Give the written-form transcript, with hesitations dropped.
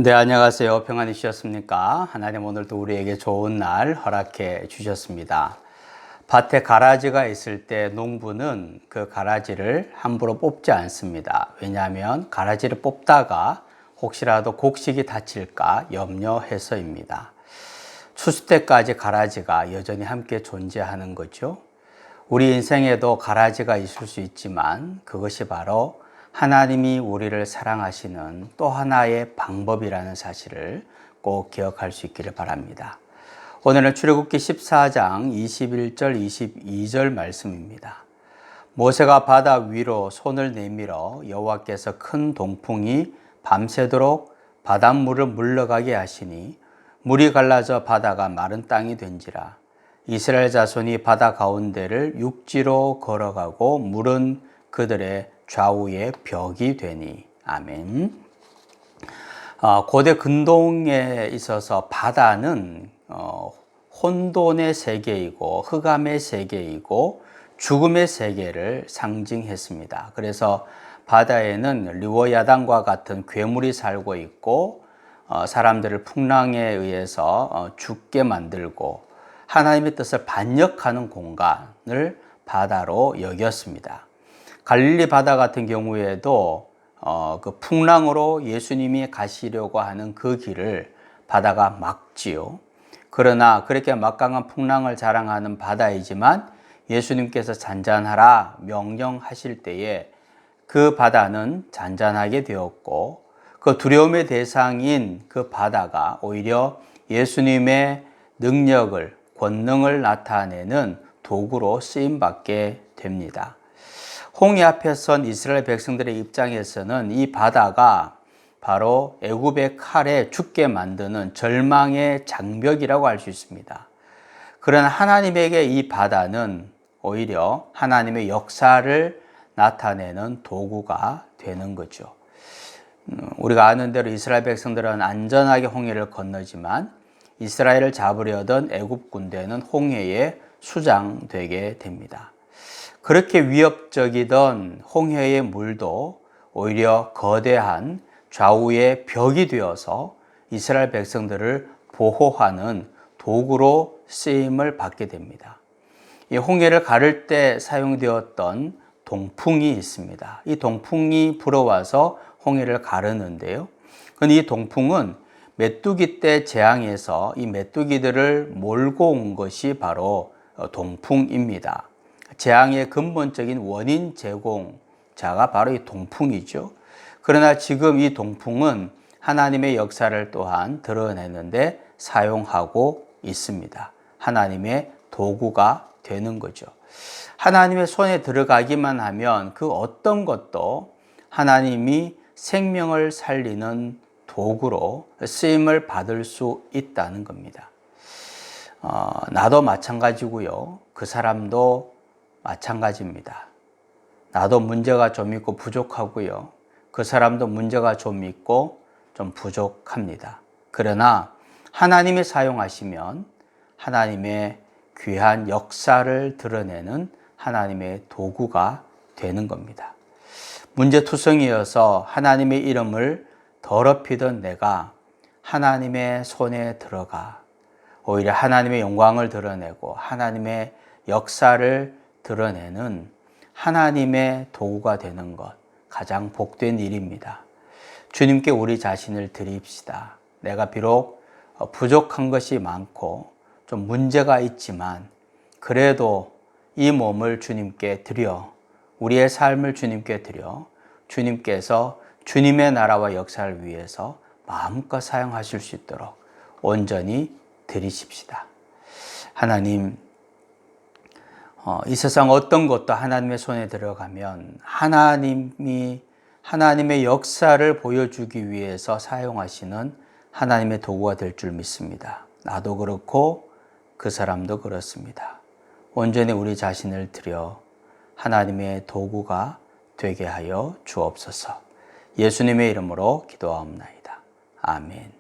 네, 안녕하세요. 평안이셨습니까? 하나님 오늘도 우리에게 좋은 날 허락해 주셨습니다. 밭에 가라지가 있을 때 농부는 그 가라지를 함부로 뽑지 않습니다. 왜냐하면 가라지를 뽑다가 혹시라도 곡식이 다칠까 염려해서입니다. 추수 때까지 가라지가 여전히 함께 존재하는 거죠. 우리 인생에도 가라지가 있을 수 있지만 그것이 바로 하나님이 우리를 사랑하시는 또 하나의 방법이라는 사실을 꼭 기억할 수 있기를 바랍니다. 오늘은 출애굽기 14장 21절 22절 말씀입니다. 모세가 바다 위로 손을 내밀어 여호와께서 큰 동풍이 밤새도록 바닷물을 물러가게 하시니 물이 갈라져 바다가 마른 땅이 된지라. 이스라엘 자손이 바다 가운데를 육지로 걸어가고 물은 그들의 좌우에 벽이 되니. 아멘. 고대 근동에 있어서 바다는 혼돈의 세계이고 흑암의 세계이고 죽음의 세계를 상징했습니다. 그래서 바다에는 리워야단과 같은 괴물이 살고 있고 사람들을 풍랑에 의해서 죽게 만들고 하나님의 뜻을 반역하는 공간을 바다로 여겼습니다. 갈릴리 바다 같은 경우에도 그 풍랑으로 예수님이 가시려고 하는 그 길을 바다가 막지요. 그러나 그렇게 막강한 풍랑을 자랑하는 바다이지만 예수님께서 잔잔하라 명령하실 때에 그 바다는 잔잔하게 되었고 그 두려움의 대상인 그 바다가 오히려 예수님의 능력을, 권능을 나타내는 도구로 쓰임받게 됩니다. 홍해 앞에 선 이스라엘 백성들의 입장에서는 이 바다가 바로 애굽의 칼에 죽게 만드는 절망의 장벽이라고 할 수 있습니다. 그러나 하나님에게 이 바다는 오히려 하나님의 역사를 나타내는 도구가 되는 거죠. 우리가 아는 대로 이스라엘 백성들은 안전하게 홍해를 건너지만 이스라엘을 잡으려던 애굽 군대는 홍해에 수장되게 됩니다. 그렇게 위협적이던 홍해의 물도 오히려 거대한 좌우의 벽이 되어서 이스라엘 백성들을 보호하는 도구로 쓰임을 받게 됩니다. 이 홍해를 가를 때 사용되었던 동풍이 있습니다. 이 동풍이 불어와서 홍해를 가르는데요. 그런데 이 동풍은 메뚜기 떼 재앙에서 이 메뚜기들을 몰고 온 것이 바로 동풍입니다. 재앙의 근본적인 원인 제공자가 바로 이 동풍이죠. 그러나 지금 이 동풍은 하나님의 역사를 또한 드러내는데 사용하고 있습니다. 하나님의 도구가 되는 거죠. 하나님의 손에 들어가기만 하면 그 어떤 것도 하나님이 생명을 살리는 도구로 쓰임을 받을 수 있다는 겁니다. 나도 마찬가지고요. 그 사람도 마찬가지입니다. 나도 문제가 좀 있고 부족하고요. 그 사람도 문제가 좀 있고 좀 부족합니다. 그러나 하나님이 사용하시면 하나님의 귀한 역사를 드러내는 하나님의 도구가 되는 겁니다. 문제투성이어서 하나님의 이름을 더럽히던 내가 하나님의 손에 들어가 오히려 하나님의 영광을 드러내고 하나님의 역사를 드러내는 하나님의 도구가 되는 것, 가장 복된 일입니다. 주님께 우리 자신을 드립시다. 내가 비록 부족한 것이 많고 좀 문제가 있지만 그래도 이 몸을 주님께 드려, 우리의 삶을 주님께 드려 주님께서 주님의 나라와 역사를 위해서 마음껏 사용하실 수 있도록 온전히 드리십시다. 하나님, 이 세상 어떤 것도 하나님의 손에 들어가면 하나님이 하나님의 역사를 보여주기 위해서 사용하시는 하나님의 도구가 될 줄 믿습니다. 나도 그렇고 그 사람도 그렇습니다. 온전히 우리 자신을 드려 하나님의 도구가 되게 하여 주옵소서. 예수님의 이름으로 기도하옵나이다. 아멘.